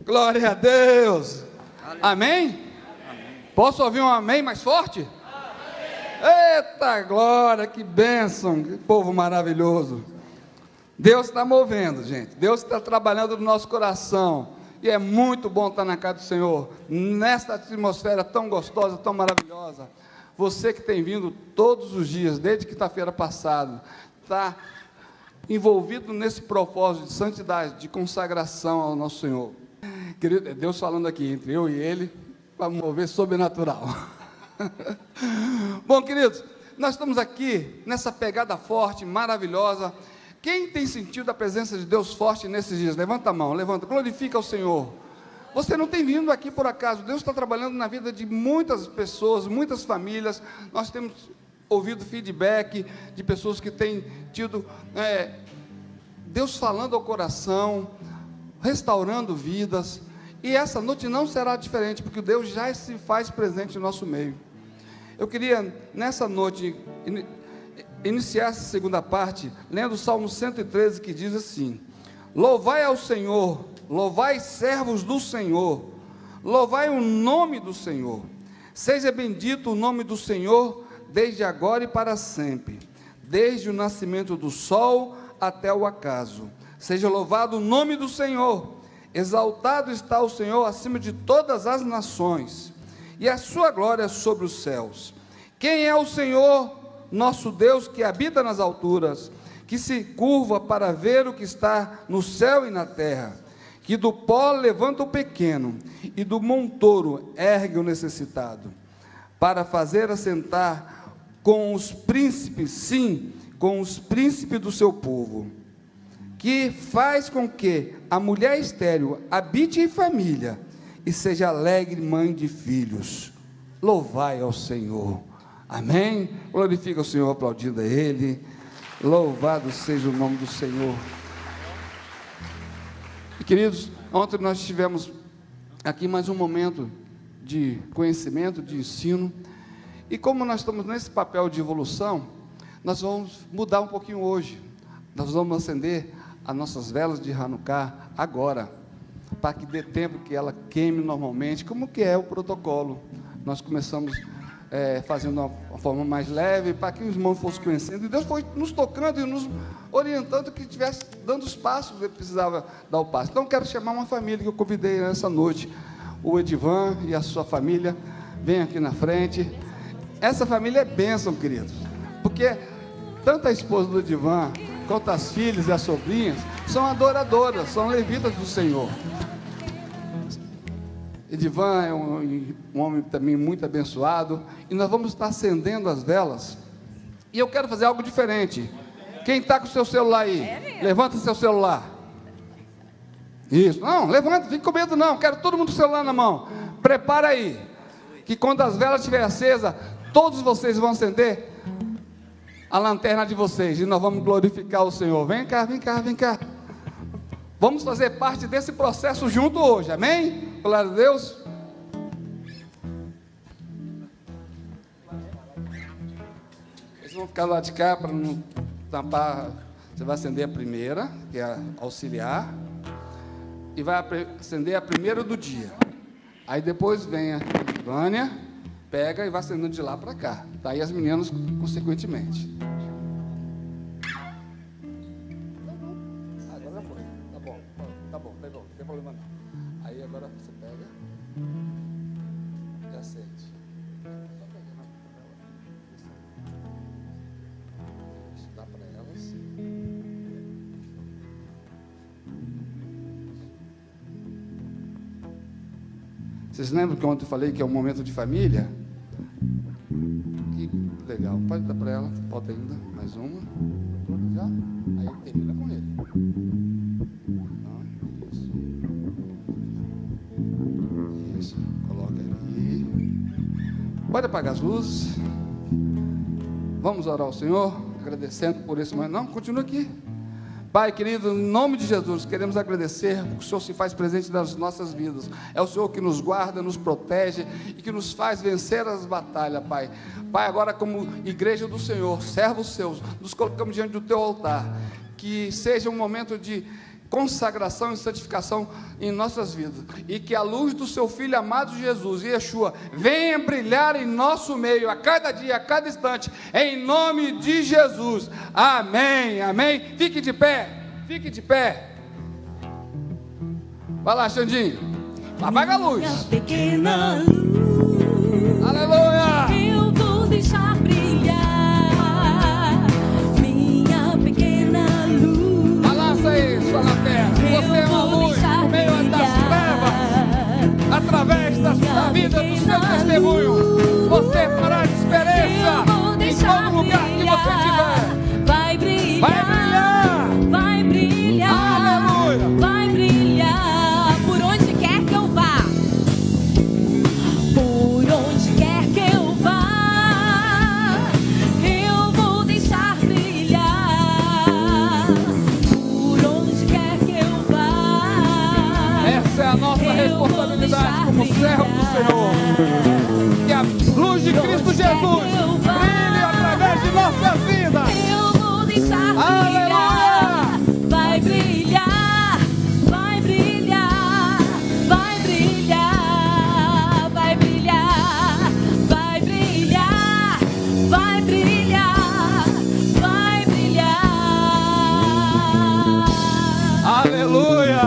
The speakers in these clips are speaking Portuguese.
Glória a Deus. Amém? Posso ouvir um amém mais forte? Eita glória, que bênção, que povo maravilhoso. Deus está movendo, gente. Deus está trabalhando no nosso coração. E é muito bom estar na casa do Senhor, nesta atmosfera tão gostosa, tão maravilhosa. Você que tem vindo todos os dias, desde quinta-feira passada, está envolvido nesse propósito de santidade, de consagração ao nosso Senhor. Querido, é Deus falando aqui entre eu e Ele, para mover sobrenatural. Bom, queridos, nós estamos aqui nessa pegada forte, maravilhosa. Quem tem sentido a presença de Deus forte nesses dias? Levanta a mão, levanta, glorifica ao Senhor. Você não tem vindo aqui por acaso. Deus está trabalhando na vida de muitas pessoas, muitas famílias. Nós temos ouvido feedback de pessoas que têm tido Deus falando ao coração, restaurando vidas. E essa noite não será diferente, porque Deus já se faz presente no nosso meio. Eu queria, nessa noite, iniciar essa segunda parte, lendo o Salmo 113, que diz assim: louvai ao Senhor, louvai servos do Senhor, louvai o nome do Senhor, seja bendito o nome do Senhor, desde agora e para sempre, desde o nascimento do sol até o acaso, seja louvado o nome do Senhor, exaltado está o Senhor acima de todas as nações, e a sua glória sobre os céus. Quem é o Senhor, nosso Deus, que habita nas alturas, que se curva para ver o que está no céu e na terra, que do pó levanta o pequeno, e do montouro ergue o necessitado, para fazer assentar com os príncipes, sim, com os príncipes do seu povo, que faz com que a mulher estéril habite em família, e seja alegre mãe de filhos. Louvai ao Senhor. Amém? Glorifica o Senhor aplaudindo a Ele. Louvado seja o nome do Senhor. E queridos, ontem nós tivemos aqui mais um momento de conhecimento, de ensino. E como nós estamos nesse papel de evolução, nós vamos mudar um pouquinho hoje. Nós vamos acender as nossas velas de Hanukkah agora, para que dê tempo que ela queime normalmente, como que é o protocolo. Nós começamos fazendo uma forma mais leve, para que os irmãos fossem conhecendo, e Deus foi nos tocando e nos orientando que estivesse dando os passos que ele precisava dar o passo. Então quero chamar uma família que eu convidei nessa noite, o Edivan e a sua família. Vem aqui na frente. Essa família é bênção, queridos, porque tanto a esposa do Edivan, quanto as filhas e as sobrinhas, são adoradoras, são levitas do Senhor. Edivan é um homem também muito abençoado, e nós vamos estar acendendo as velas, e eu quero fazer algo diferente. Quem está com o seu celular aí? Levanta seu celular. Isso, não, levanta, fique com medo não, quero todo mundo com o celular na mão. Prepara aí, que quando as velas estiverem acesas, todos vocês vão acender a lanterna de vocês, e nós vamos glorificar o Senhor. Vem cá, vem cá, vem cá. Vamos fazer parte desse processo junto hoje, amém? Glória a Deus. Eles vão ficar lá de cá para não tampar. Você vai acender a primeira, que é a auxiliar, e vai acender a primeira do dia. Aí depois vem a Vânia, pega e vai acendendo de lá para cá. Daí as meninas, consequentemente. Agora foi. Tá bom, não tem problema não. Aí agora você pega e acende. Só pega na isso, dá para elas. Vocês lembram que ontem eu falei que é um momento de família? Que legal, pode dar para ela, falta ainda mais uma. Já? Aí termina com ele. Isso, coloca ali. Pode apagar as luzes. Vamos orar ao Senhor, agradecendo por esse momento. Não, continua aqui. Pai querido, em nome de Jesus, queremos agradecer, porque o Senhor se faz presente nas nossas vidas. É o Senhor que nos guarda, nos protege e que nos faz vencer as batalhas, Pai. Pai, agora como igreja do Senhor, servos seus, nos colocamos diante do Teu altar. Que seja um momento de consagração e santificação em nossas vidas, e que a luz do seu Filho amado Jesus, Yeshua, venha brilhar em nosso meio, a cada dia, a cada instante, em nome de Jesus, amém, amém. Fique de pé, fique de pé. Vai lá, Xandinho, apaga a luz. Minha pequena luz, Aleluia. eu vou deixar brilhar. Minha pequena luz, Balança aí, sua lanterna. Você é uma luz no meio das trevas. Através da vida do seu testemunho, você fará diferença em todo lugar que você estiver. Vai brilhar, Vai brilhar. vai brilhar, Aleluia. vai brilhar por onde quer que eu vá. Por onde quer que eu vá, eu vou deixar brilhar. Por onde quer que eu vá, Essa é a nossa responsabilidade como servo do Senhor. Que a luz de Cristo Jesus brilhe através de nossas vidas. eu vou deixar Aleluia. brilhar. Vai brilhar, vai brilhar, vai brilhar, vai brilhar, vai brilhar, vai brilhar, vai brilhar. Aleluia!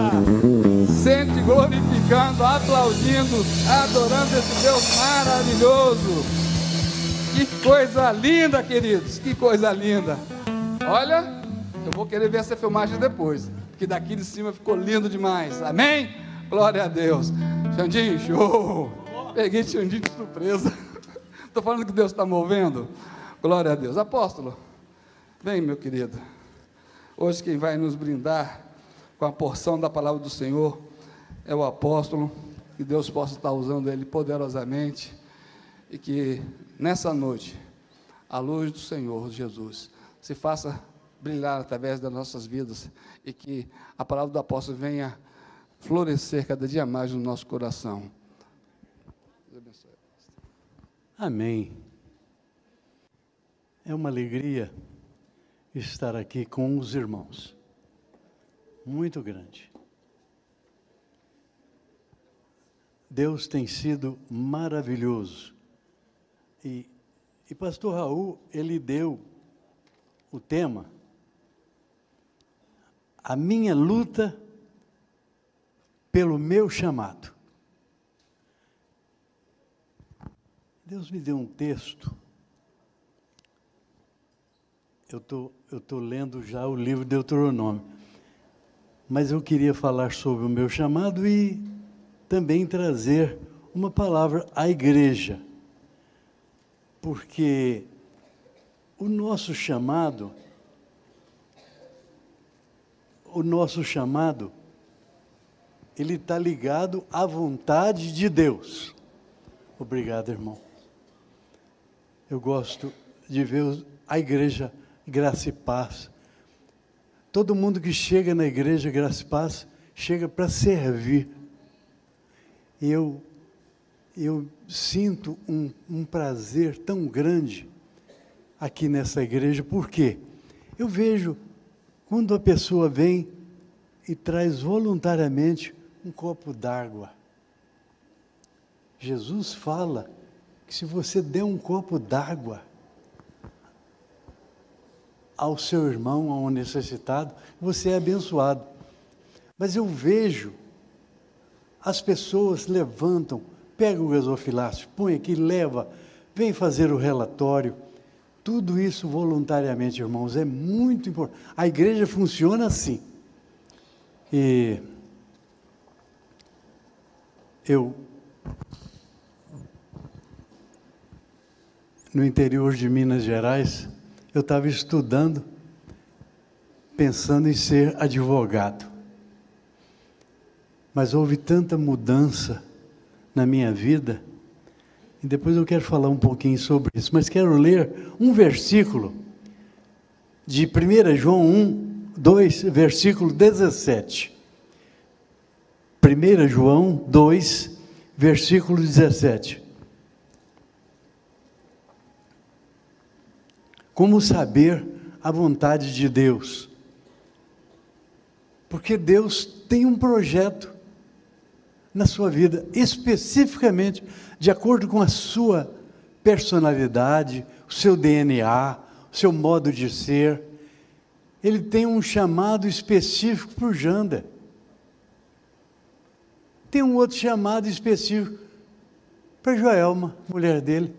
Sente glorificando, aplaudindo, adorando esse Deus maravilhoso. Que coisa linda, queridos, que coisa linda. Olha, eu vou querer ver essa filmagem depois, que daqui de cima ficou lindo demais, amém? Glória a Deus. Xandinho, show! Peguei Xandinho de surpresa. Estou falando que Deus está movendo. Glória a Deus. Apóstolo, vem, meu querido. Hoje quem vai nos brindar com a porção da palavra do Senhor é o apóstolo. Que Deus possa estar usando ele poderosamente e que nessa noite a luz do Senhor Jesus se faça brilhar através das nossas vidas e que a palavra do apóstolo venha florescer cada dia mais no nosso coração. Deus abençoe. Amém. É uma alegria estar aqui com os irmãos. Muito grande. Deus tem sido maravilhoso. E pastor Raul, ele deu o tema, a minha luta pelo meu chamado. Deus me deu um texto. Eu tô lendo já o livro de Deuteronômio, mas eu queria falar sobre o meu chamado e também trazer uma palavra à igreja, porque o nosso chamado, ele está ligado à vontade de Deus. Obrigado, irmão. Eu gosto de ver a igreja Graça e Paz. Todo mundo que chega na igreja Graça e Paz, chega para servir. E eu sinto um prazer tão grande aqui nessa igreja, porque eu vejo quando a pessoa vem e traz voluntariamente um copo d'água. Jesus fala que se você der um copo d'água ao seu irmão, ao necessitado, você é abençoado. Mas eu vejo as pessoas levantam, pegam o gasofilácio, põe aqui, leva, vem fazer o relatório. Tudo isso voluntariamente, irmãos, é muito importante. A igreja funciona assim. E no interior de Minas Gerais, eu estava estudando, pensando em ser advogado. Mas houve tanta mudança na minha vida, e depois eu quero falar um pouquinho sobre isso, mas quero ler um versículo de 1 João 2, versículo 17. 1 João 2, versículo 17. Como saber a vontade de Deus? Porque Deus tem um projeto na sua vida, especificamente de acordo com a sua personalidade, o seu DNA, o seu modo de ser. Ele tem um chamado específico para o Jander. Tem um outro chamado específico para a Joelma, mulher dele.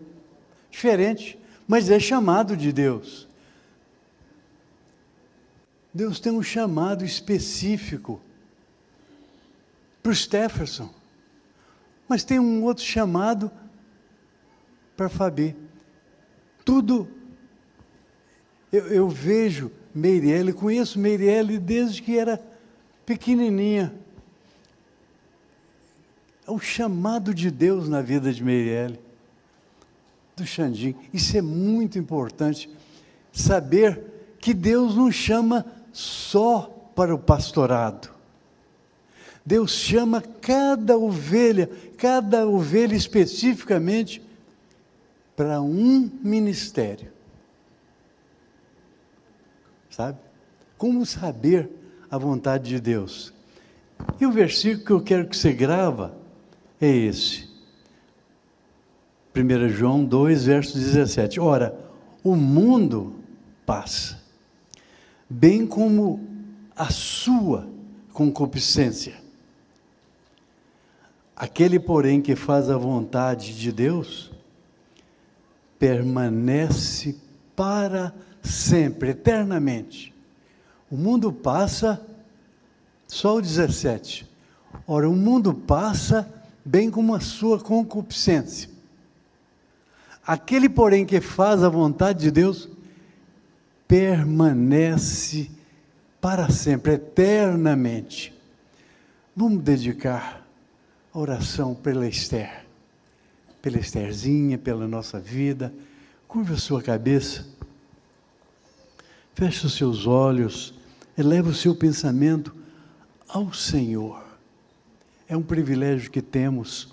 Diferente, mas é chamado de Deus. Deus tem um chamado específico para o Stefferson, mas tem um outro chamado para a Fabi. Tudo, eu vejo Meirelle, conheço Meirelle desde que era pequenininha. É o chamado de Deus na vida de Meirelle, do Xandinho. Isso é muito importante, saber que Deus não chama só para o pastorado. Deus chama cada ovelha especificamente para um ministério. Sabe? Como saber a vontade de Deus? E o versículo que eu quero que você grava é esse. 1 João 2, verso 17. Ora, o mundo passa, bem como a sua concupiscência. Aquele, porém, que faz a vontade de Deus, permanece para sempre, eternamente. O mundo passa, só o 17. Ora, o mundo passa, bem como a sua concupiscência. Aquele, porém, que faz a vontade de Deus, permanece para sempre, eternamente. Vamos dedicar a oração pela Estherzinha, pela nossa vida. Curva a sua cabeça, feche os seus olhos, eleva o seu pensamento ao Senhor. É um privilégio que temos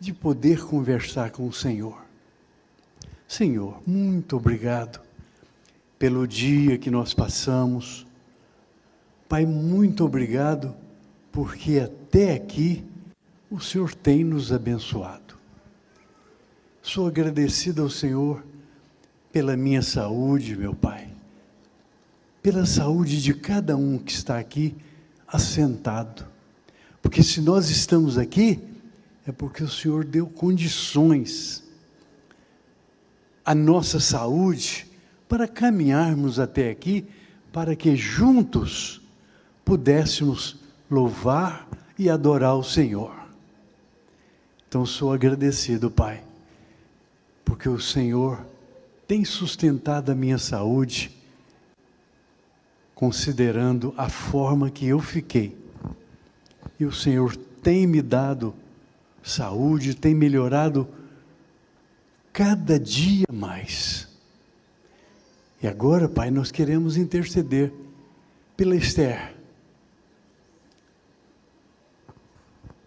de poder conversar com o Senhor. Senhor, muito obrigado pelo dia que nós passamos. Pai, muito obrigado, porque até aqui o Senhor tem nos abençoado. Sou agradecido ao Senhor pela minha saúde, meu Pai, pela saúde de cada um que está aqui assentado. Porque se nós estamos aqui, é porque o Senhor deu condições à nossa saúde para caminharmos até aqui, para que juntos pudéssemos louvar e adorar o Senhor. Então sou agradecido, Pai, porque o Senhor tem sustentado a minha saúde, considerando a forma que eu fiquei. E o Senhor tem me dado saúde, tem melhorado cada dia mais. E agora, Pai, nós queremos interceder pela Esther,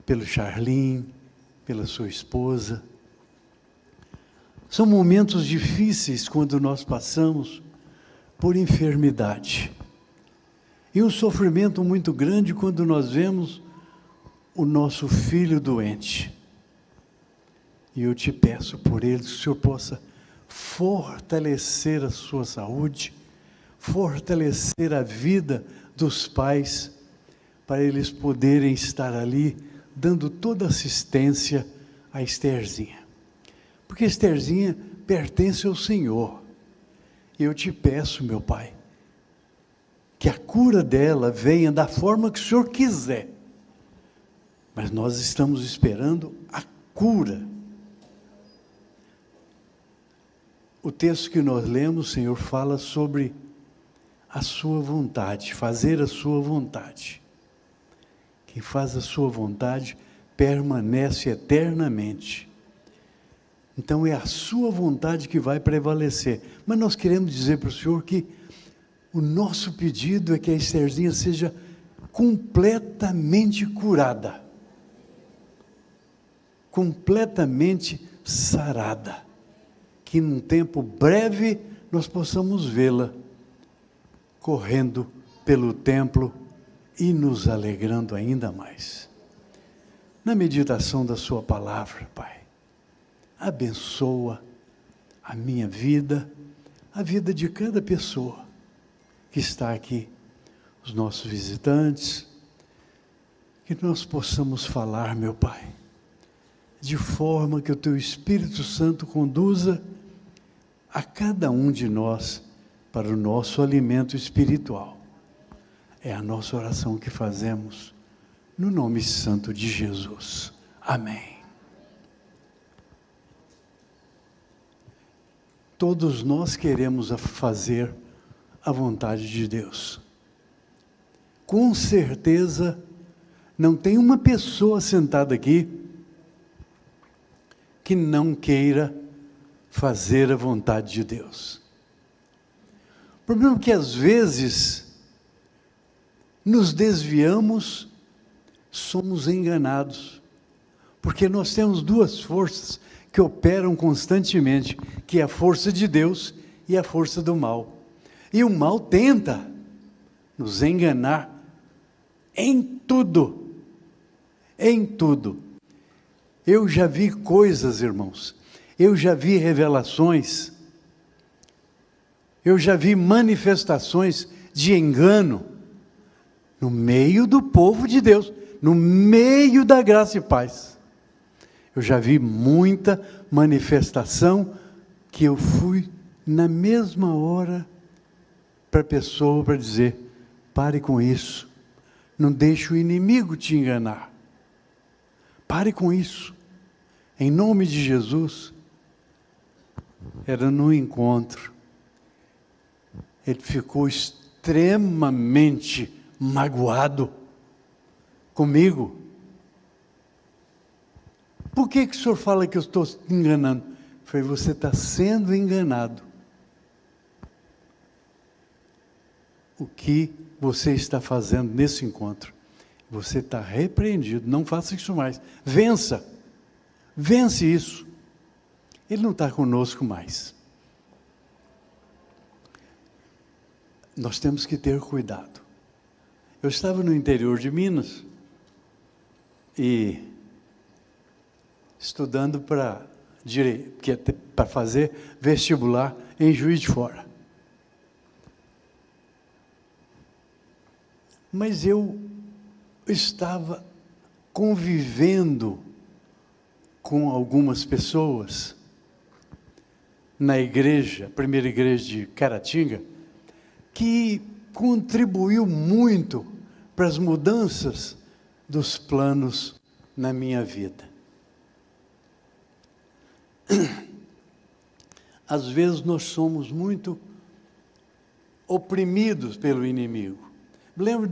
pelo Charlin, pela sua esposa. São momentos difíceis quando nós passamos por enfermidade. E um sofrimento muito grande quando nós vemos o nosso filho doente. E eu te peço por ele, que o Senhor possa fortalecer a sua saúde, fortalecer a vida dos pais, para eles poderem estar ali, dando toda assistência a Estherzinha. Porque Estherzinha pertence ao Senhor. E eu te peço, meu Pai, que a cura dela venha da forma que o Senhor quiser. Mas nós estamos esperando a cura. O texto que nós lemos, o Senhor fala sobre a sua vontade, fazer a sua vontade. Quem faz a sua vontade permanece eternamente. Então é a sua vontade que vai prevalecer. Mas nós queremos dizer para o Senhor que o nosso pedido é que a Estherzinha seja completamente curada, completamente sarada, que num tempo breve nós possamos vê-la correndo pelo templo e nos alegrando ainda mais. Na meditação da sua palavra, Pai, abençoa a minha vida, a vida de cada pessoa que está aqui, os nossos visitantes, que nós possamos falar, meu Pai, de forma que o Teu Espírito Santo conduza a cada um de nós para o nosso alimento espiritual. É a nossa oração que fazemos no nome santo de Jesus. Amém. Todos nós queremos fazer a vontade de Deus. Com certeza, não tem uma pessoa sentada aqui que não queira fazer a vontade de Deus. O problema é que às vezes nos desviamos, somos enganados, porque nós temos duas forças que operam constantemente, que é a força de Deus e a força do mal. E o mal tenta nos enganar em tudo, em tudo. Eu já vi coisas, irmãos, eu já vi revelações, eu já vi manifestações de engano no meio do povo de Deus, no meio da graça e paz. Eu já vi muita manifestação que eu fui na mesma hora para a pessoa para dizer: pare com isso, não deixe o inimigo te enganar, pare com isso, em nome de Jesus. Era num encontro, ele ficou extremamente magoado comigo. Por que o senhor fala que eu estou enganando? Eu falei: você está sendo enganado. O que você está fazendo nesse encontro? Você está repreendido, não faça isso mais. Vença, vence isso. Ele não está conosco mais. Nós temos que ter cuidado. Eu estava no interior de Minas e estudando para fazer vestibular em Juiz de Fora. Mas eu estava convivendo com algumas pessoas na igreja, a primeira igreja de Caratinga, que contribuiu muito para as mudanças dos planos na minha vida. Às vezes nós somos muito oprimidos pelo inimigo. Lembro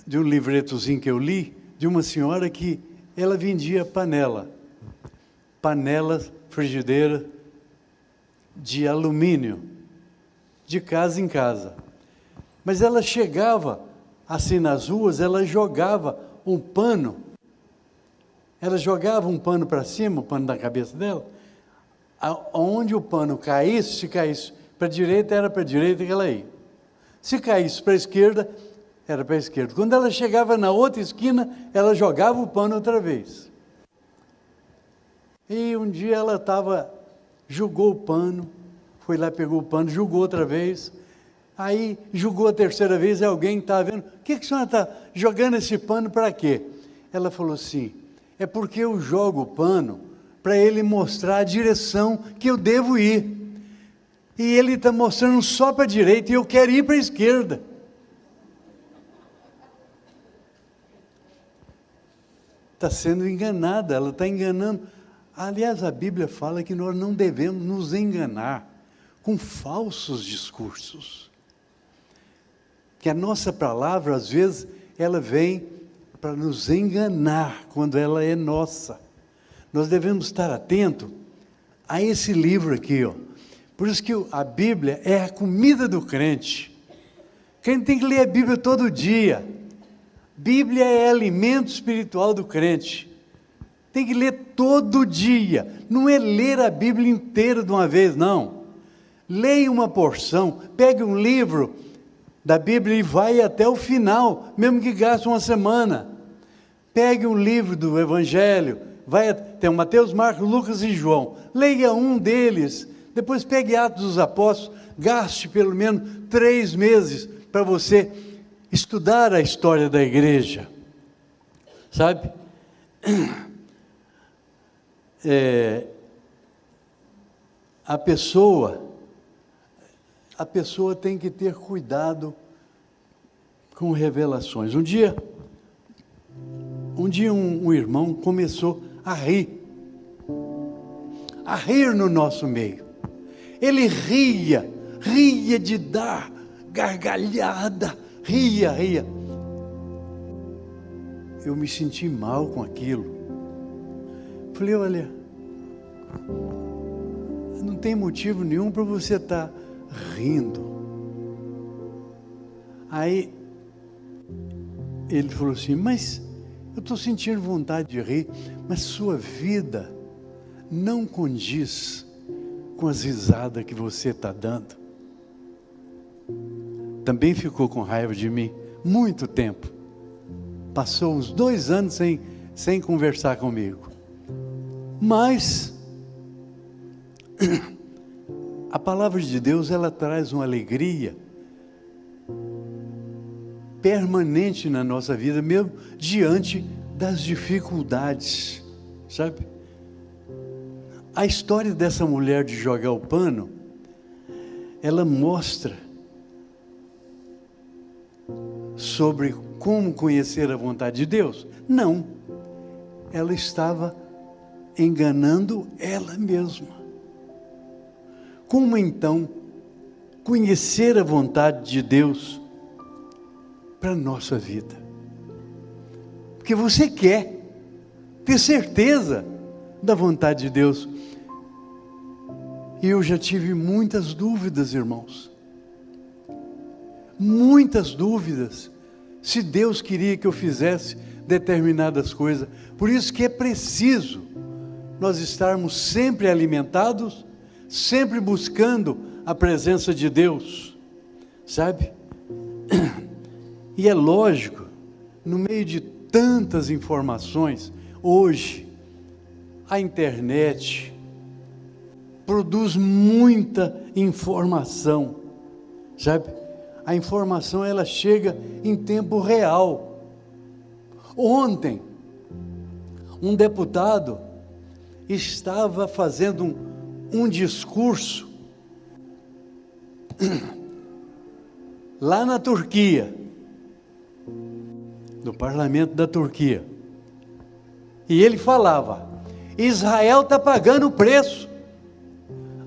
de um livretozinho que eu li, de uma senhora que ela vendia panela frigideira de alumínio, de casa em casa. Mas ela chegava assim nas ruas, ela jogava um pano para cima, o pano da cabeça dela, onde o pano caísse, se caísse para a direita, era para a direita que ela ia. Se caísse para a esquerda, era para a esquerda. Quando ela chegava na outra esquina, ela jogava o pano outra vez. E um dia ela jogou o pano, foi lá, pegou o pano, jogou outra vez, aí jogou a terceira vez, e alguém estava vendo: o que a senhora está jogando esse pano para quê? Ela falou assim: é porque eu jogo o pano para ele mostrar a direção que eu devo ir. E ele está mostrando só para a direita e eu quero ir para a esquerda. Está sendo enganada, ela está enganando. Aliás, a Bíblia fala que nós não devemos nos enganar com falsos discursos. Que a nossa palavra, às vezes, ela vem para nos enganar quando ela é nossa. Nós devemos estar atentos a esse livro aqui, ó. Por isso que a Bíblia é a comida do crente. Quem tem que ler a Bíblia todo dia. Bíblia é alimento espiritual do crente. Tem que ler todo dia. Não é ler a Bíblia inteira de uma vez, não. Leia uma porção, pegue um livro da Bíblia e vai até o final, mesmo que gaste uma semana. Pegue um livro do Evangelho, tem o Mateus, Marcos, Lucas e João, leia um deles, depois pegue Atos dos Apóstolos, gaste pelo menos 3 meses para você estudar a história da igreja, sabe? A pessoa tem que ter cuidado com revelações. Um dia um irmão começou a rir no nosso meio. Ele ria de dar gargalhada, ria. Eu me senti mal com aquilo. Falei, olha, não tem motivo nenhum para você estar rindo. Aí ele falou assim, mas eu estou sentindo vontade de rir, mas sua vida não condiz com as risadas que você está dando. Também ficou com raiva de mim, muito tempo. Passou uns 2 anos sem conversar comigo. Mas a palavra de Deus, ela traz uma alegria permanente na nossa vida, mesmo diante das dificuldades, sabe? A história dessa mulher de jogar o pano, ela mostra sobre como conhecer a vontade de Deus? Não, ela estava enganando ela mesma. Como então conhecer a vontade de Deus para a nossa vida? Porque você quer ter certeza da vontade de Deus. E eu já tive muitas dúvidas, irmãos. Muitas dúvidas. Se Deus queria que eu fizesse determinadas coisas. Por isso que é preciso nós estarmos sempre alimentados, sempre buscando a presença de Deus, sabe? E é lógico, no meio de tantas informações, hoje, a internet produz muita informação, sabe? A informação, ela chega em tempo real. Ontem, um deputado estava fazendo um discurso lá na Turquia, no parlamento da Turquia, e ele falava: Israel está pagando o preço,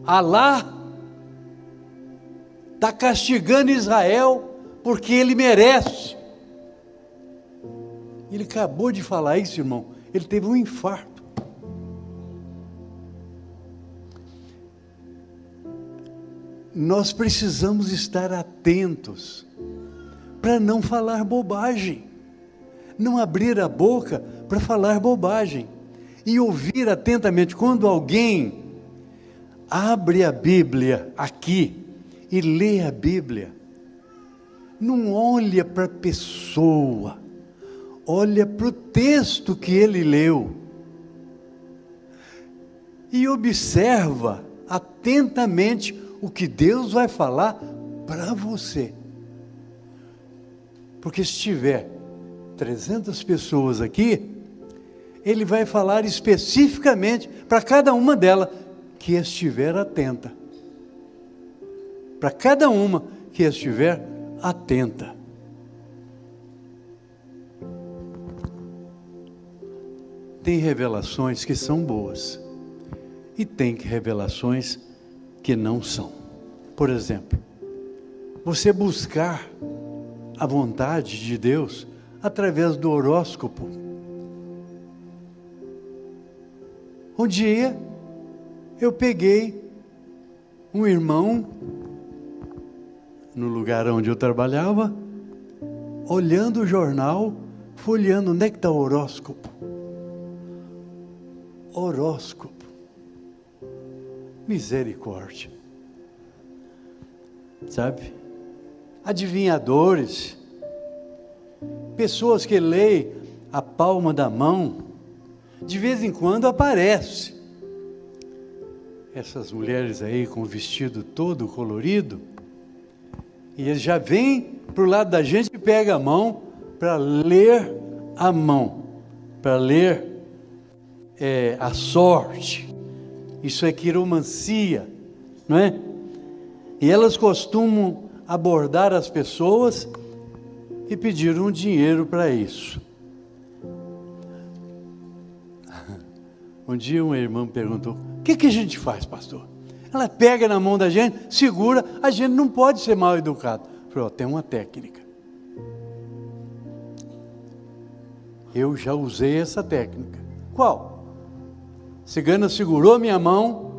Alá está castigando Israel porque ele merece. Ele acabou de falar isso, irmão, ele teve um infarto. Nós precisamos estar atentos para não falar bobagem, não abrir a boca para falar bobagem, e ouvir atentamente. Quando alguém abre a Bíblia aqui e lê a Bíblia, não olha para a pessoa, olha para o texto que ele leu e observa atentamente o que Deus vai falar para você. Porque se tiver 300 pessoas aqui, ele vai falar especificamente para cada uma delas que estiver atenta. Para cada uma que estiver atenta. Tem revelações que são boas e tem revelações que não são. Por exemplo, você buscar a vontade de Deus através do horóscopo. Um dia eu peguei um irmão no lugar onde eu trabalhava, olhando o jornal, folheando onde é que está o horóscopo. Horóscopo. Misericórdia. Sabe? adivinhadores, pessoas que leem a palma da mão. De vez em quando aparece essas mulheres aí com o vestido todo colorido, e eles já vêm para o lado da gente e pegam a mão para ler a mão, para ler a sorte. Isso é quiromancia, não é? E elas costumam abordar as pessoas e pedir um dinheiro para isso. Um dia uma irmã me perguntou: o que a gente faz, pastor? Ela pega na mão da gente, segura, a gente não pode ser mal educado. Eu falei: tem uma técnica. Eu já usei essa técnica. Qual? A cigana segurou minha mão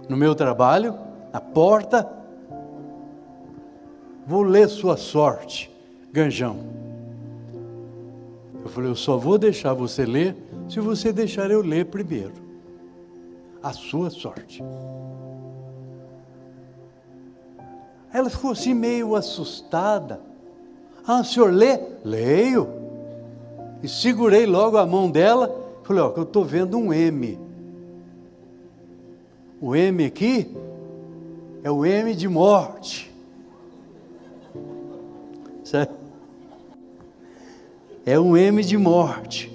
no meu trabalho, na porta. Vou ler sua sorte, Ganjão. Eu falei: eu só vou deixar você ler se você deixar eu ler primeiro a sua sorte. Ela ficou assim meio assustada. Ah, o senhor lê? Leio. E segurei logo a mão dela. Falei: ó, que eu estou vendo um M. O M aqui é o M de morte. Sabe? É um M de morte.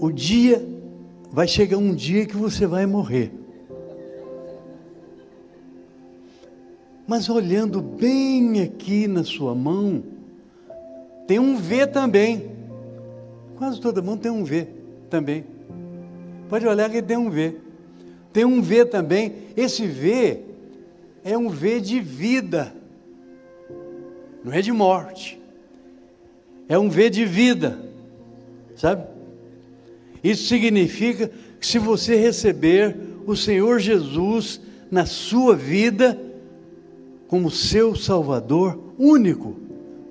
O dia, vai chegar um dia que você vai morrer. Mas olhando bem aqui na sua mão, tem um V também. Quase todo mundo tem um V também. Pode olhar que tem um V. Tem um V também. Esse V é um V de vida. Não é de morte. É um V de vida. Sabe? Isso significa que se você receber o Senhor Jesus na sua vida como seu Salvador único,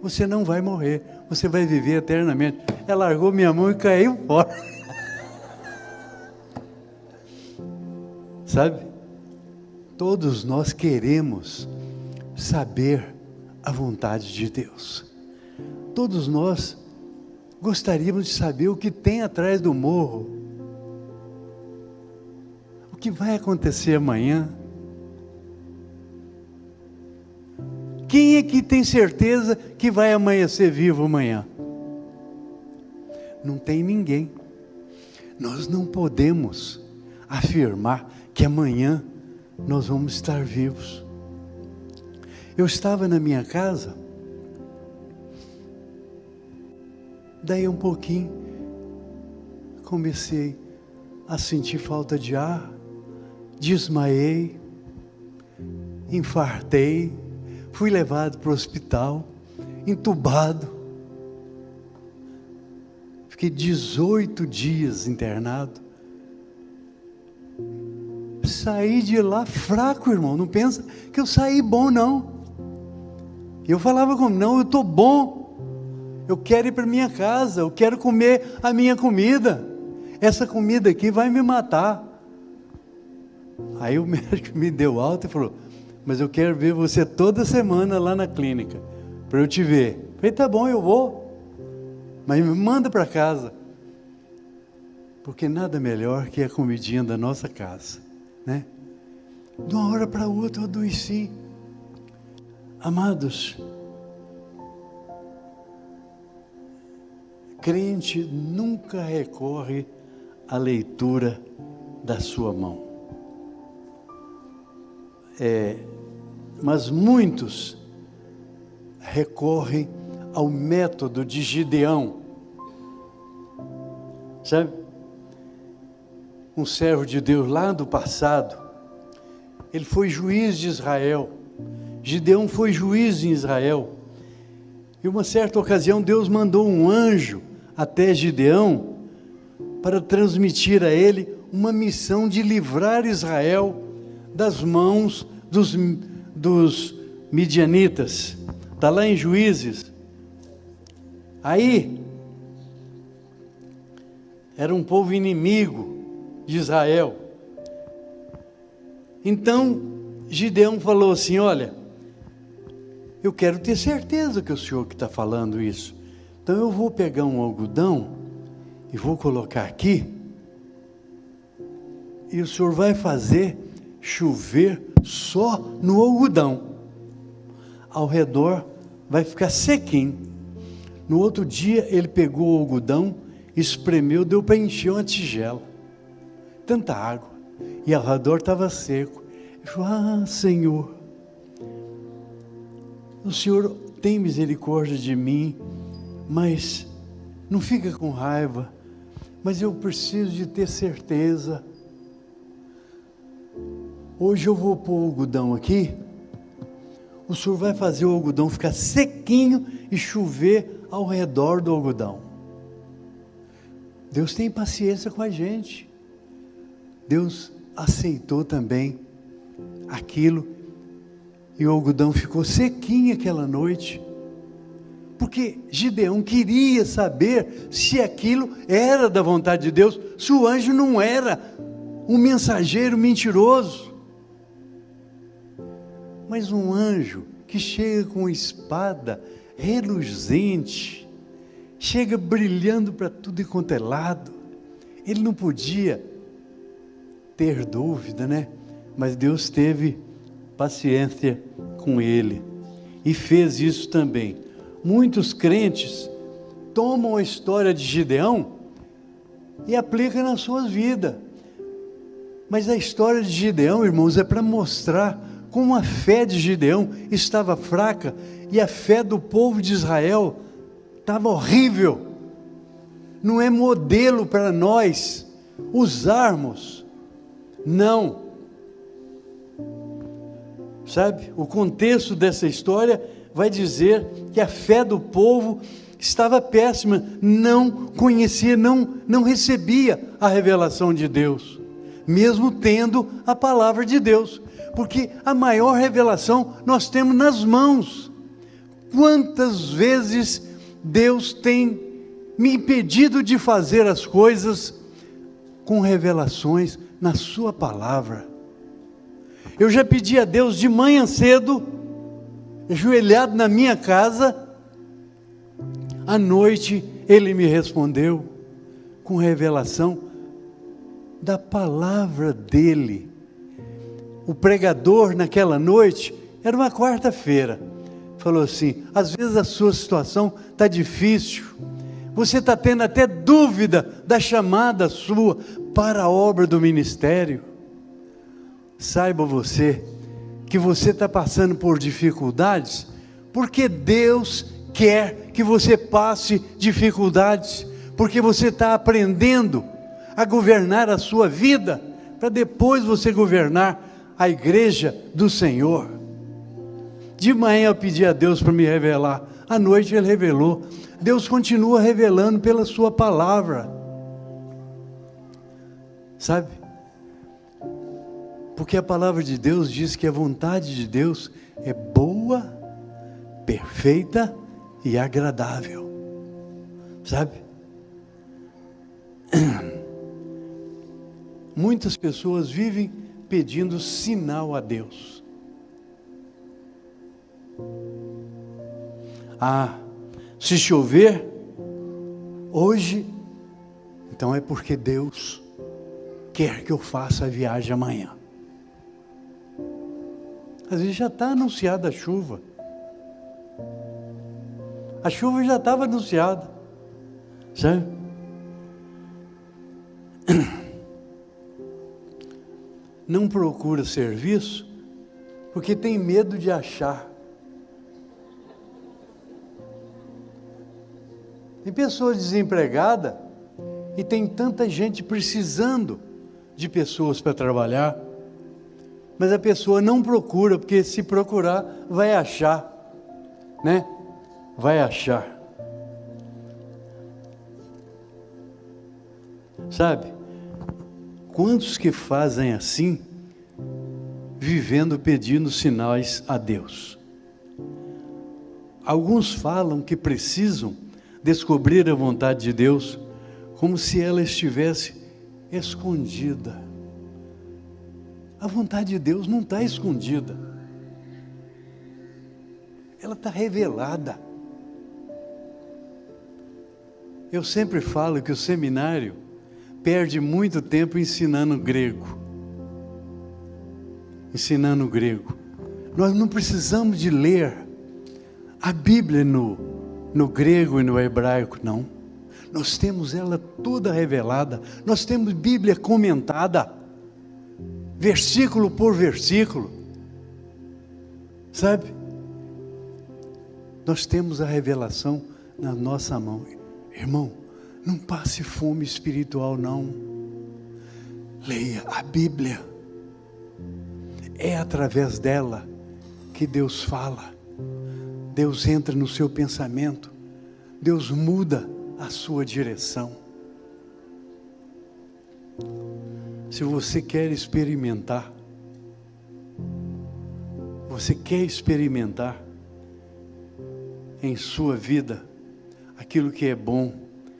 você não vai morrer, você vai viver eternamente. Ela largou minha mão e caiu fora. Sabe? Todos nós queremos saber a vontade de Deus. Todos nós gostaríamos de saber o que tem atrás do morro. O que vai acontecer amanhã? Quem é que tem certeza que vai amanhecer vivo amanhã? Não tem ninguém. Nós não podemos afirmar que amanhã nós vamos estar vivos. Eu estava na minha casa, daí um pouquinho comecei a sentir falta de ar, desmaiei, infartei, fui levado para o hospital, entubado. Fiquei 18 dias internado. Saí de lá fraco, irmão. Não pensa que eu saí bom, não. Eu falava como: não, eu estou bom. Eu quero ir para minha casa, eu quero comer a minha comida. Essa comida aqui vai me matar. Aí o médico me deu alta e falou: mas eu quero ver você toda semana lá na clínica, para eu te ver. Eu falei: tá bom, eu vou. Mas me manda para casa. Porque nada melhor que a comidinha da nossa casa, né? De uma hora para outra eu adoeci. Amados, crente nunca recorre à leitura da sua mão. Mas muitos recorrem ao método de Gideão. Sabe? Um servo de Deus lá do passado, ele foi juiz de Israel. Gideão foi juiz em Israel. E uma certa ocasião Deus mandou um anjo até Gideão para transmitir a ele uma missão de livrar Israel das mãos dos midianitas. Está lá em Juízes. Aí, era um povo inimigo de Israel. Então, Gideão falou assim: olha, eu quero ter certeza que é o Senhor que está falando isso. Então eu vou pegar um algodão e vou colocar aqui, e o Senhor vai fazer chover só no algodão. Ao redor vai ficar sequinho. No outro dia ele pegou o algodão, espremeu, deu para encher uma tigela. Tanta água. E ao redor estava seco. Ele falou: ah, Senhor, o Senhor tem misericórdia de mim, mas não fica com raiva, mas eu preciso de ter certeza. Hoje eu vou pôr o algodão aqui, o Senhor vai fazer o algodão ficar sequinho e chover ao redor do algodão. Deus tem paciência com a gente. Deus aceitou também aquilo, e o algodão ficou sequinho aquela noite, porque Gideão queria saber se aquilo era da vontade de Deus, se o anjo não era um mensageiro mentiroso. Mas um anjo que chega com espada reluzente, chega brilhando para tudo e quanto é lado, ele não podia ter dúvida, né? Mas Deus teve paciência com ele e fez isso também. Muitos crentes tomam a história de Gideão e aplicam nas suas vidas. Mas a história de Gideão, irmãos, é para mostrar como a fé de Gideão estava fraca e a fé do povo de Israel estava horrível. Não é modelo para nós usarmos, não. Sabe, o contexto dessa história vai dizer que a fé do povo estava péssima, não conhecia, não recebia a revelação de Deus, mesmo tendo a palavra de Deus, porque a maior revelação nós temos nas mãos. Quantas vezes Deus tem me impedido de fazer as coisas com revelações na sua palavra. Eu já pedi a Deus de manhã cedo, ajoelhado na minha casa, à noite Ele me respondeu com revelação da palavra dEle. O pregador naquela noite, era uma quarta-feira, falou assim: às vezes a sua situação está difícil, você está tendo até dúvida da chamada sua para a obra do ministério. Saiba você, que você está passando por dificuldades, porque Deus quer que você passe dificuldades, porque você está aprendendo a governar a sua vida, para depois você governar a igreja do Senhor. De manhã eu pedi a Deus para me revelar, à noite Ele revelou. Deus continua revelando pela sua palavra, sabe? Porque a palavra de Deus diz que a vontade de Deus é boa, perfeita e agradável, sabe? Muitas pessoas vivem pedindo sinal a Deus. Ah, se chover hoje, então é porque Deus quer que eu faça a viagem amanhã. Às vezes já está anunciada a chuva. A chuva já estava anunciada, sabe? Não procura serviço porque tem medo de achar. Tem pessoas desempregadas e tem tanta gente precisando de pessoas para trabalhar, mas a pessoa não procura, porque se procurar vai achar, né? Vai achar. Sabe? Quantos que fazem assim, vivendo pedindo sinais a Deus? Alguns falam que precisam descobrir a vontade de Deus, como se ela estivesse escondida. A vontade de Deus não está escondida. Ela está revelada. Eu sempre falo que o seminário perde muito tempo ensinando grego. Ensinando grego. Nós não precisamos de ler a Bíblia no grego e no hebraico, não. Nós temos ela toda revelada. Nós temos Bíblia comentada, versículo por versículo. Sabe? Nós temos a revelação na nossa mão. Irmão, não passe fome espiritual, não. Leia a Bíblia. É através dela que Deus fala. Deus entra no seu pensamento. Deus muda a sua direção. Se você quer experimentar, em sua vida aquilo que é bom,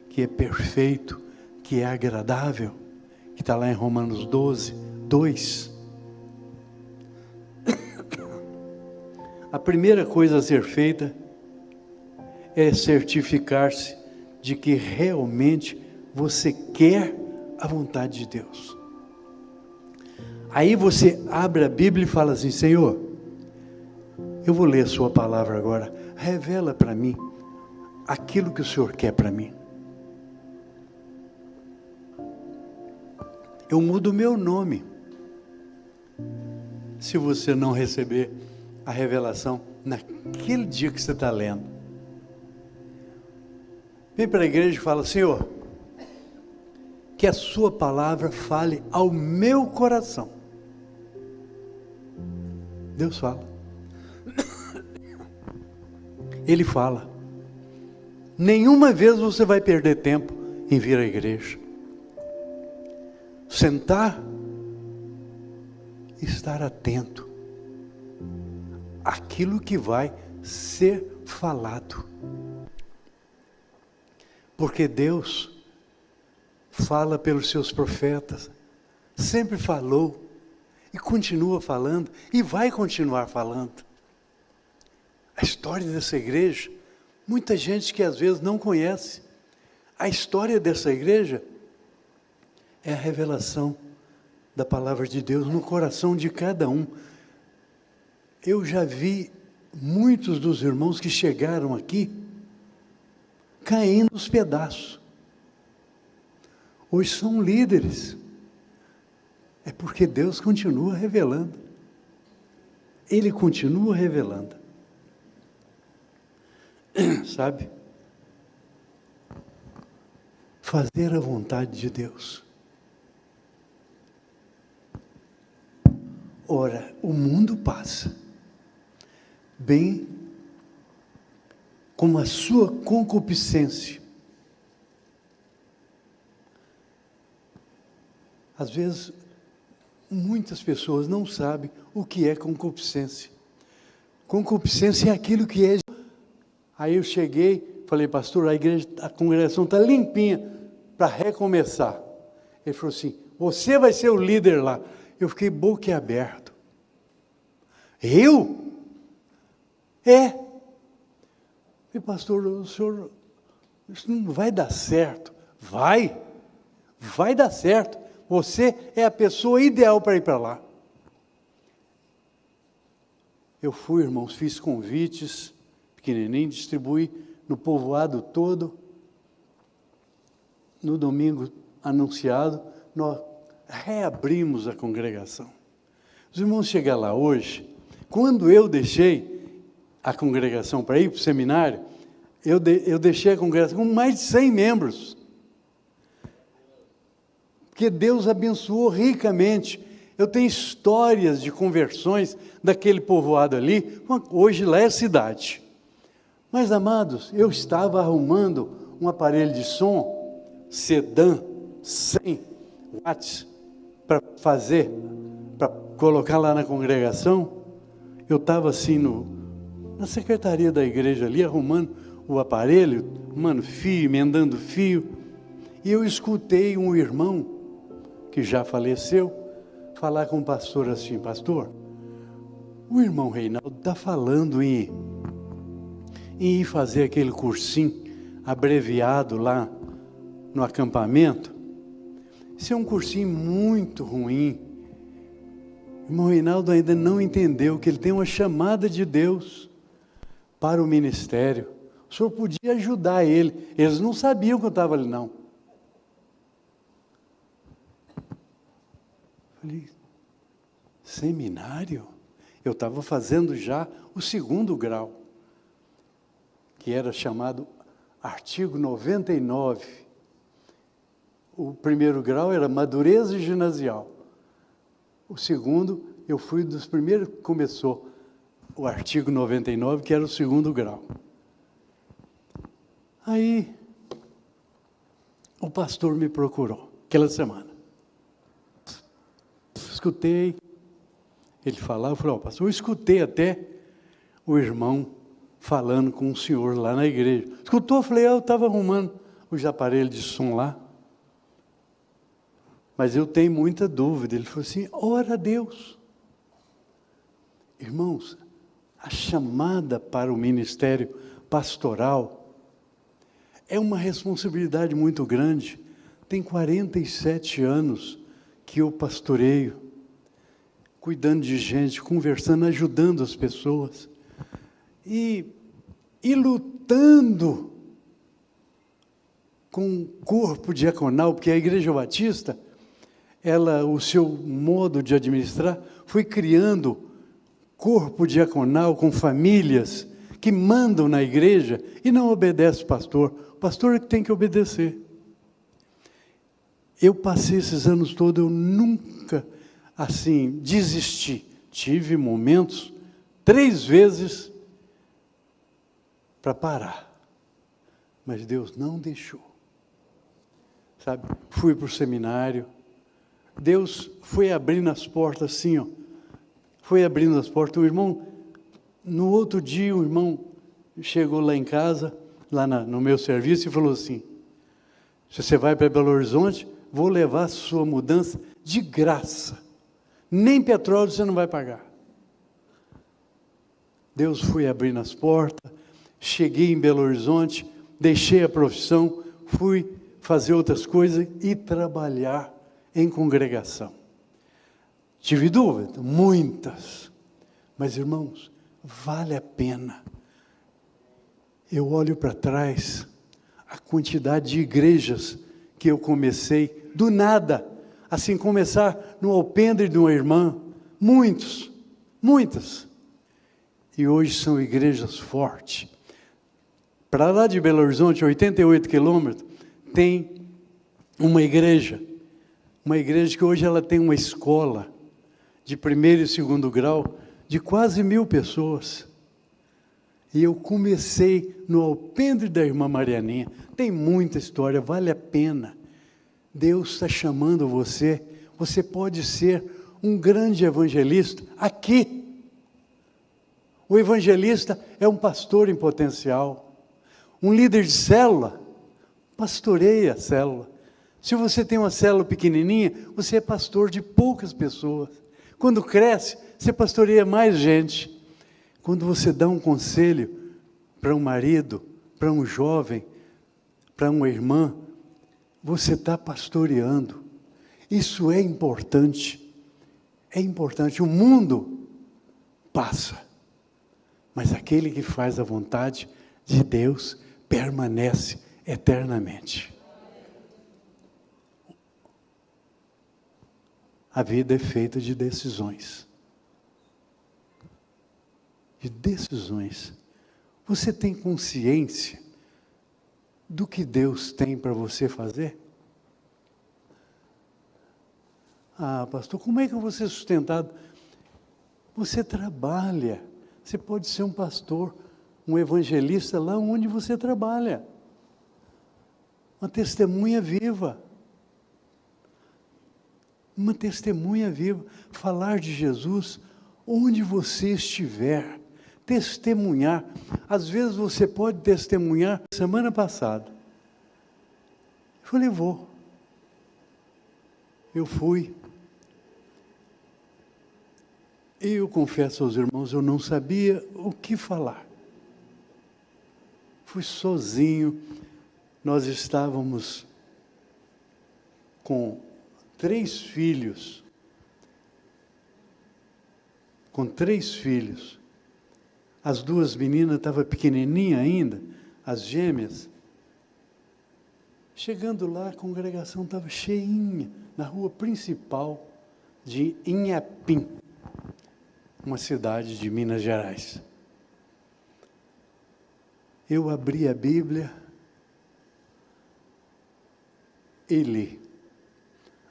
que é perfeito, que é agradável, que está lá em Romanos 12, 2. A primeira coisa a ser feita é certificar-se de que realmente você quer a vontade de Deus. Aí você abre a Bíblia e fala assim: Senhor, eu vou ler a sua palavra agora, revela para mim aquilo que o Senhor quer para mim. Eu mudo o meu nome se você não receber a revelação naquele dia que você está lendo. Vem para a igreja e fala: Senhor, que a sua palavra fale ao meu coração. Deus fala. Ele fala. Nenhuma vez você vai perder tempo em vir à igreja. Sentar e estar atento àquilo que vai ser falado. Porque Deus fala pelos seus profetas, sempre falou, e continua falando, e vai continuar falando. A história dessa igreja, muita gente que às vezes não conhece, a história dessa igreja é a revelação da palavra de Deus no coração de cada um. Eu já vi muitos dos irmãos que chegaram aqui caindo aos pedaços. Hoje são líderes. É porque Deus continua revelando. Ele continua revelando. Sabe? Fazer a vontade de Deus. Ora, o mundo passa, bem como a sua concupiscência. Às vezes, muitas pessoas não sabem o que é concupiscência. Concupiscência é aquilo que é. Aí eu cheguei, falei: pastor, a congregação está limpinha para recomeçar. Ele falou assim: você vai ser o líder lá. Eu fiquei boquiaberto. Eu? É. E pastor, o senhor, isso não vai dar certo. Vai dar certo. Você é a pessoa ideal para ir para lá. Eu fui, irmãos, fiz convites, pequenininho, distribuí no povoado todo. No domingo anunciado, nós reabrimos a congregação. Os irmãos chegam lá hoje, quando eu deixei a congregação para ir para o seminário, eu deixei a congregação com mais de 100 membros. Porque Deus abençoou ricamente. Eu tenho histórias de conversões daquele povoado ali. Hoje lá é cidade. Mas, amados, eu estava arrumando um aparelho de som sedã 100 watts para colocar lá na congregação. Eu estava assim na secretaria da igreja ali, arrumando o aparelho, arrumando fio, emendando fio. E eu escutei um irmão que já faleceu, falar com o pastor assim: pastor, o irmão Reinaldo está falando em ir fazer aquele cursinho abreviado lá no acampamento. Isso é um cursinho muito ruim. O irmão Reinaldo ainda não entendeu que ele tem uma chamada de Deus para o ministério. O senhor podia ajudar ele. Eles não sabiam que eu estava ali, não. Falei, seminário? Eu estava fazendo já o 2º grau, que era chamado artigo 99. O 1º grau era madureza ginasial. O 2º, eu fui dos primeiros que começou o artigo 99, que era o 2º grau. Aí, o pastor me procurou, aquela semana. Escutei ele falar, eu falei, pastor, eu escutei até o irmão falando com o senhor lá na igreja. Escutou? Eu falei, eu estava arrumando os aparelhos de som lá. Mas eu tenho muita dúvida. Ele falou assim, ora a Deus. Irmãos, a chamada para o ministério pastoral é uma responsabilidade muito grande. Tem 47 anos que eu pastoreio, cuidando de gente, conversando, ajudando as pessoas. E lutando com o corpo diaconal, porque a Igreja Batista, o seu modo de administrar, foi criando corpo diaconal com famílias que mandam na igreja e não obedecem o pastor. O pastor é que tem que obedecer. Eu passei esses anos todos, eu nunca, assim, desisti. Tive momentos, 3 vezes, para parar. Mas Deus não deixou. Sabe? Fui para o seminário. Deus foi abrindo as portas assim, ó. Foi abrindo as portas. O irmão, no outro dia, o irmão chegou lá em casa, lá no meu serviço, e falou assim, se você vai para Belo Horizonte, vou levar a sua mudança de graça. Nem petróleo você não vai pagar. Deus foi abrindo as portas, cheguei em Belo Horizonte, deixei a profissão, fui fazer outras coisas e trabalhar em congregação. Tive dúvida, muitas, mas irmãos, vale a pena. Eu olho para trás, a quantidade de igrejas que eu comecei, do nada, assim, começar no alpendre de uma irmã, muitas, e hoje são igrejas fortes. Para lá de Belo Horizonte, 88 quilômetros, tem uma igreja que hoje ela tem uma escola de 1º e 2º grau, de quase 1000 pessoas. E eu comecei no alpendre da irmã Marianinha. Tem muita história, vale a pena. Deus está chamando você. Você pode ser um grande evangelista aqui. O evangelista é um pastor em potencial. Um líder de célula, pastoreia a célula. Se você tem uma célula pequenininha, você é pastor de poucas pessoas. Quando cresce, você pastoreia mais gente. Quando você dá um conselho para um marido, para um jovem, para uma irmã, você está pastoreando. Isso é importante. É importante. O mundo passa, mas aquele que faz a vontade de Deus permanece eternamente. A vida é feita de decisões. De decisões. Você tem consciência do que Deus tem para você fazer? Ah, pastor, como é que eu vou ser sustentado? Você trabalha. Você pode ser um pastor, um evangelista lá onde você trabalha. Uma testemunha viva. Uma testemunha viva, falar de Jesus onde você estiver, testemunhar. Às vezes você pode testemunhar. Semana passada, eu falei, eu fui E eu confesso aos irmãos, eu não sabia o que falar. Fui sozinho, nós estávamos com 3 filhos. As 2 meninas estavam pequenininhas ainda, as gêmeas. Chegando lá, a congregação estava cheinha, na rua principal de Inhapim, uma cidade de Minas Gerais. Eu abri a Bíblia e li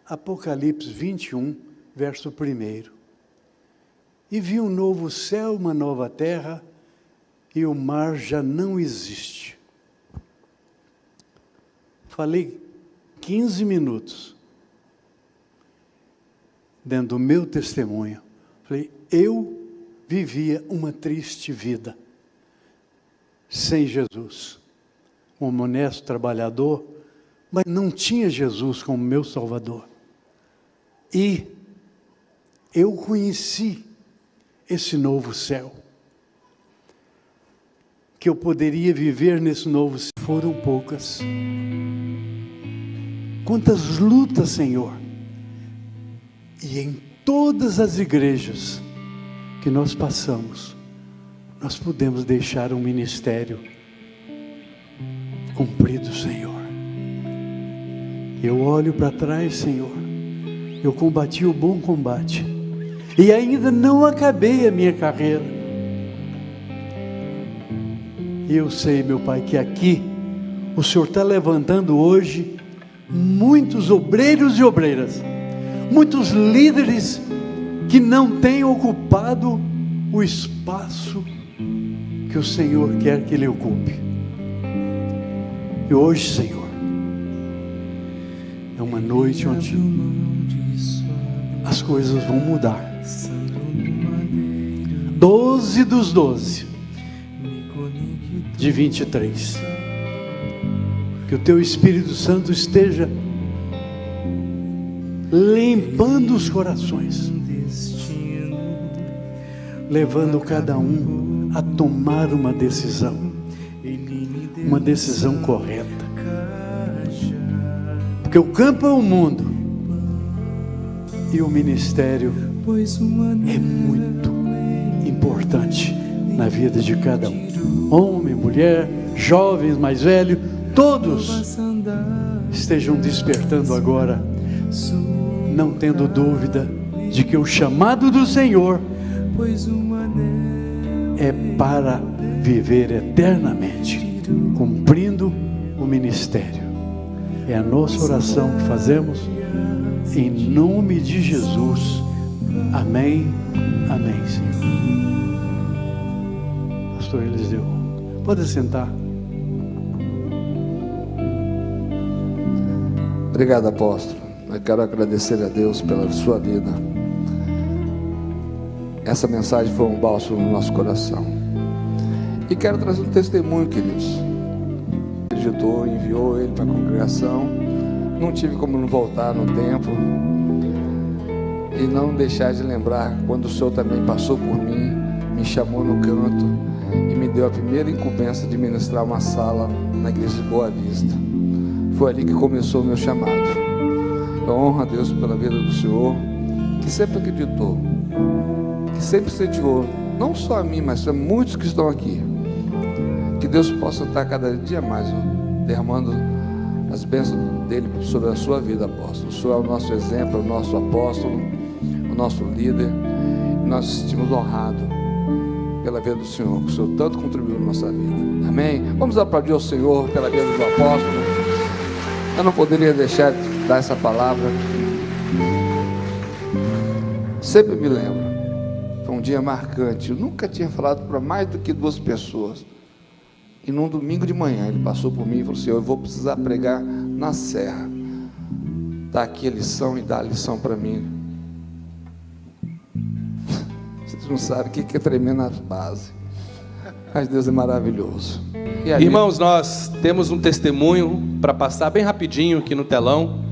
Apocalipse 21, verso 1. E vi um novo céu, uma nova terra, e o mar já não existe. Falei 15 minutos, dentro do meu testemunho. Falei, eu vivia uma triste vida, sem Jesus, como honesto trabalhador, mas não tinha Jesus como meu Salvador. E eu conheci esse novo céu, que eu poderia viver nesse novo céu. Foram poucas. Quantas lutas, Senhor! E em todas as igrejas que nós passamos, nós podemos deixar um ministério cumprido, Senhor. Eu olho para trás, Senhor, eu combati o bom combate, e ainda não acabei a minha carreira. E eu sei, meu Pai, que aqui o Senhor está levantando hoje muitos obreiros e obreiras, muitos líderes que não têm ocupado o espaço que o Senhor quer que ele ocupe. E hoje, Senhor, é uma noite onde as coisas vão mudar. 12 dos 12 de 23. Que o Teu Espírito Santo esteja limpando os corações, levando cada um a tomar uma decisão correta. Porque o campo é o mundo e o ministério é muito importante na vida de cada um. Homem, mulher, jovens, mais velhos, todos estejam despertando agora, não tendo dúvida de que o chamado do Senhor é para viver eternamente, cumprindo o ministério. É a nossa oração que fazemos em nome de Jesus. Amém, amém, Senhor. Pastor Eliseu, pode sentar. Obrigado, apóstolo. Eu quero agradecer a Deus pela sua vida. Essa mensagem foi um bálsamo no nosso coração. E quero trazer um testemunho, queridos. Ele digitou, enviou ele para a congregação. Não tive como não voltar no tempo e não deixar de lembrar quando o Senhor também passou por mim, me chamou no canto e me deu a primeira incumbência de ministrar uma sala na igreja de Boa Vista. Foi ali que começou o meu chamado. Eu honro a Deus pela vida do Senhor, que sempre acreditou, que sempre incentivou, não só a mim, mas a muitos que estão aqui. Que Deus possa estar cada dia mais derramando as bênçãos dele sobre a sua vida, apóstolo. O Senhor é o nosso exemplo, é o nosso apóstolo, o nosso líder. Nós estivemos honrados pela vida do Senhor, que o Senhor tanto contribuiu na nossa vida. Amém? Vamos aplaudir ao Senhor pela vida do apóstolo. Eu não poderia deixar de dar essa palavra. Sempre me lembro. Foi um dia marcante. Eu nunca tinha falado para mais do que 2 pessoas. E num domingo de manhã ele passou por mim e falou assim: eu vou precisar pregar na serra. Dá aqui a lição e dá a lição para mim. Vocês não sabem o que é tremer na base. Mas Deus é maravilhoso. E aí, irmãos, nós temos um testemunho para passar bem rapidinho aqui no telão,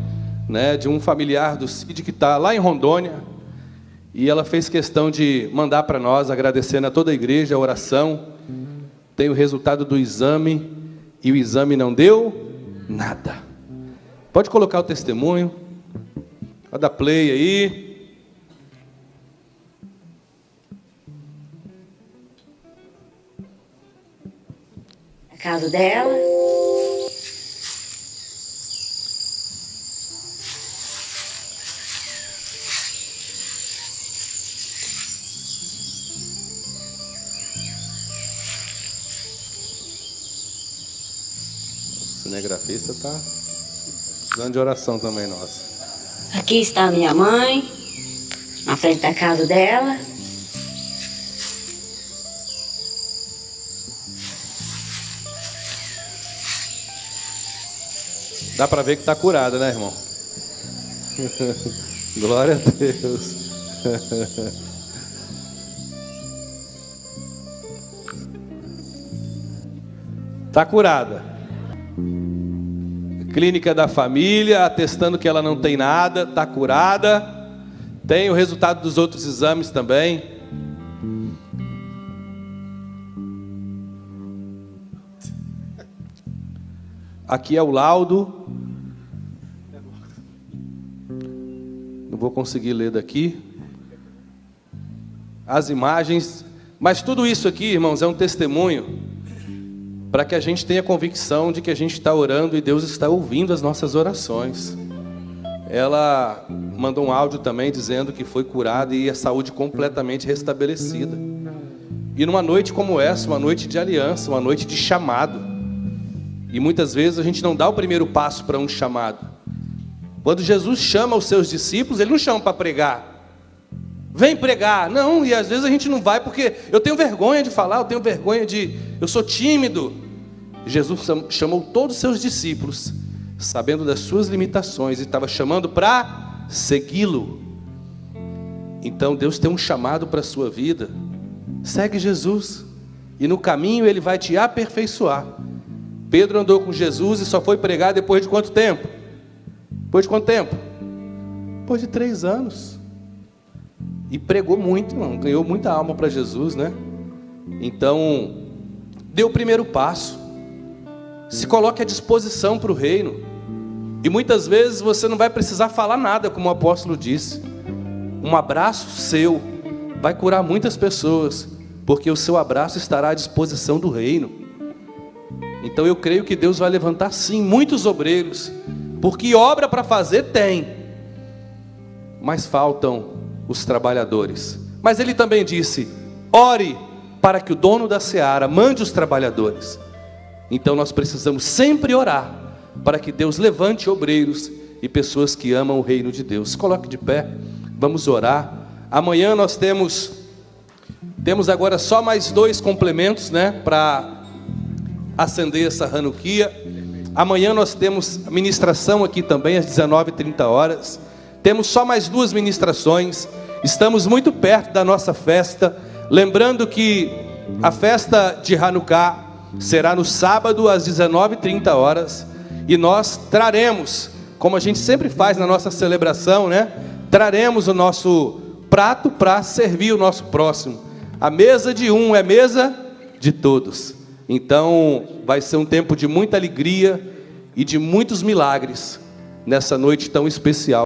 né, de um familiar do Cid que está lá em Rondônia. E ela fez questão de mandar para nós, agradecendo a toda a igreja, a oração. Tem o resultado do exame, e o exame não deu nada. Pode colocar o testemunho. Pode dar play aí. A caso dela. O cinegrafista está precisando de oração também, nossa. Aqui está a minha mãe, na frente da casa dela. Dá para ver que está curada, né, irmão? Glória a Deus. Está curada. Clínica da família, atestando que ela não tem nada, está curada. Tem o resultado dos outros exames também. Aqui é o laudo. Não vou conseguir ler daqui. As imagens. Mas tudo isso aqui, irmãos, é um testemunho para que a gente tenha convicção de que a gente está orando e Deus está ouvindo as nossas orações. Ela mandou um áudio também dizendo que foi curada e a saúde completamente restabelecida. E numa noite como essa, uma noite de aliança, uma noite de chamado. E muitas vezes a gente não dá o primeiro passo para um chamado. Quando Jesus chama os seus discípulos, Ele não chama para pregar. Vem pregar. Não, e às vezes a gente não vai porque eu tenho vergonha de falar, eu sou tímido. Jesus chamou todos os seus discípulos, sabendo das suas limitações, e estava chamando para segui-lo. Então Deus tem um chamado para a sua vida. Segue Jesus, e no caminho Ele vai te aperfeiçoar. Pedro andou com Jesus e só foi pregar depois de quanto tempo? Depois de quanto tempo? Depois de 3 anos. E pregou muito, irmão, ganhou muita alma para Jesus, né? Então, dê o primeiro passo. Se coloque à disposição para o reino. E muitas vezes você não vai precisar falar nada, como o apóstolo disse. Um abraço seu vai curar muitas pessoas, porque o seu abraço estará à disposição do reino. Então eu creio que Deus vai levantar sim muitos obreiros, porque obra para fazer tem, mas faltam os trabalhadores. Mas Ele também disse: ore para que o dono da seara mande os trabalhadores. Então nós precisamos sempre orar para que Deus levante obreiros e pessoas que amam o reino de Deus. Se coloque de pé, vamos orar. Amanhã nós temos agora só mais 2 complementos, né, para acender essa Hanukkah. Amanhã nós temos ministração aqui também às 19h30. Temos só mais 2 ministrações. Estamos muito perto da nossa festa. Lembrando que a festa de Hanukkah será no sábado às 19h30. E nós traremos, como a gente sempre faz na nossa celebração, né? Traremos o nosso prato para servir o nosso próximo. A mesa de um é mesa de todos. Então vai ser um tempo de muita alegria e de muitos milagres nessa noite tão especial.